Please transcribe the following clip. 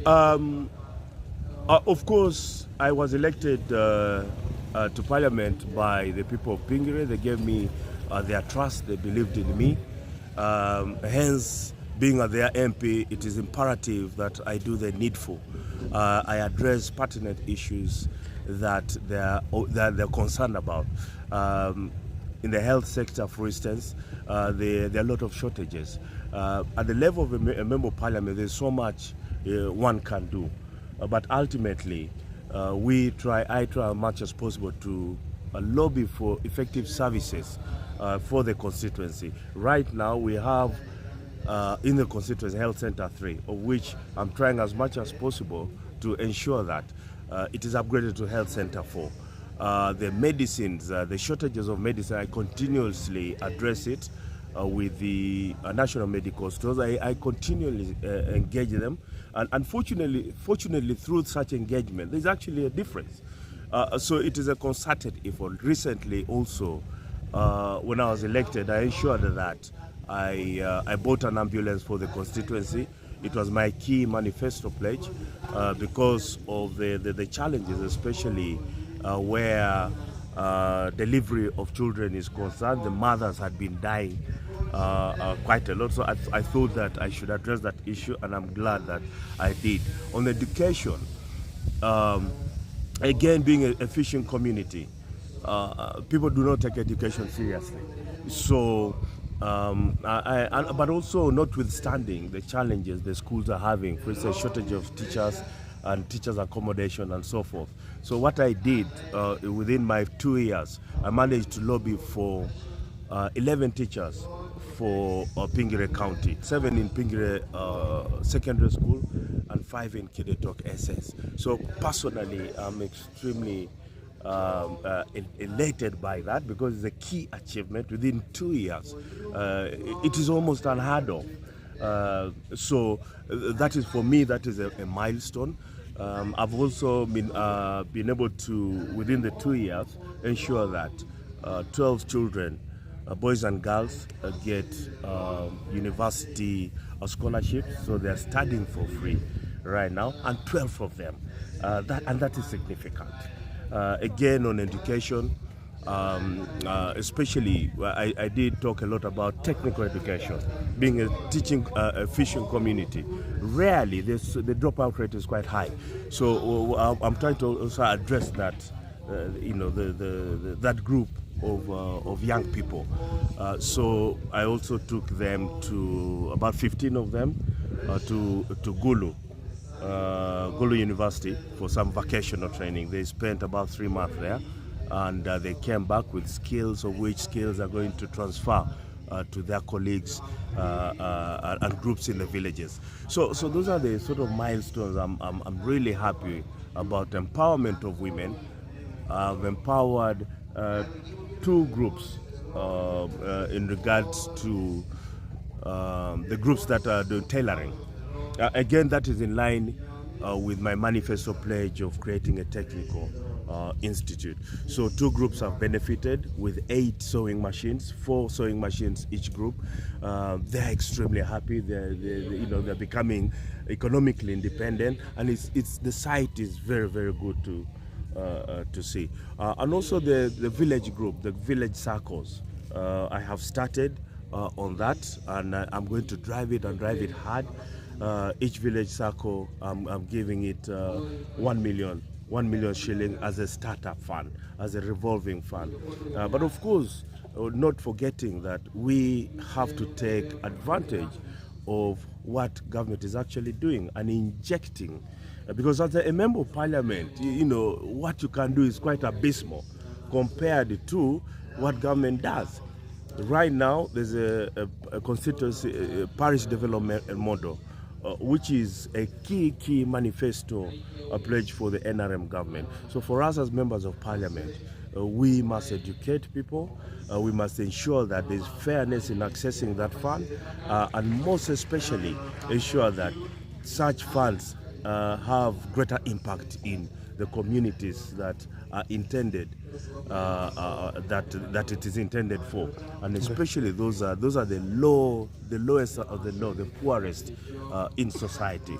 Um, of course, I was elected to Parliament by the people of Pingire. They gave me their trust. They believed in me. Hence, being their MP, it is imperative that I do the needful. I address pertinent issues that they're concerned about. In the health sector, for instance, there are a lot of shortages. At the level of a member of Parliament, there's so much one can do. But ultimately, I try as much as possible to lobby for effective services for the constituency. Right now, we have in the constituency Health Center 3, of which I'm trying as much as possible to ensure that it is upgraded to Health Center 4. The medicines, the shortages of medicine, I continuously address it with the national medical stores. I continually engage them, and unfortunately, fortunately, through such engagement, there's actually a difference. So it is a concerted effort. Recently, also, when I was elected, I ensured that I bought an ambulance for the constituency. It was my key manifesto pledge because of the challenges, especially where delivery of children is concerned. The mothers had been dying quite a lot, so I thought that I should address that issue, and I'm glad that I did. On education, again, being a fishing community, people do not take education seriously. So, but also notwithstanding the challenges the schools are having, for instance, shortage of teachers and teachers' accommodation and so forth. So what I did within my 2 years, I managed to lobby for 11 teachers for Pingire County, 7 in Pingire Secondary School and 5 in Kidetok SS. So personally, I'm extremely elated by that because it's a key achievement within 2 years. It is almost unheard of. So that is, for me, that is a milestone. I've also been able to, within the 2 years, ensure that 12 children, boys and girls, get university scholarships, so they're studying for free right now, and 12 of them. That is significant. Again, on education, especially, I did talk a lot about technical education. Being a fishing community, rarely the dropout rate is quite high. So I'm trying to also address that, that group of young people. So I also took them to, about 15 of them, to Gulu University for some vocational training. They spent about 3 months there, and they came back with skills, of which skills are going to transfer to their colleagues and groups in the villages. So those are the sort of milestones I'm really happy about. Empowerment of women. I've empowered 2 groups in regards to the groups that are doing tailoring. Again, that is in line with my manifesto pledge of creating a technical institute. So 2 groups have benefited with 8 sewing machines, 4 sewing machines each group. They're extremely happy. They're becoming economically independent, and the site is very, very good to see. And also the village group, the village circles. I have started on that, and I'm going to drive it hard. Each village circle, I'm giving it 1 million shilling as a startup fund, as a revolving fund. But of course, not forgetting that we have to take advantage of what government is actually doing and injecting. Because as a member of parliament, what you can do is quite abysmal compared to what government does. Right now, there's a constituency, a parish development model, which is a key manifesto pledge for the NRM government. So for us as members of parliament, we must educate people, we must ensure that there's fairness in accessing that fund, and most especially ensure that such funds have greater impact in the communities that are intended, that it is intended for, and especially those are the lowest of the low, the poorest in society.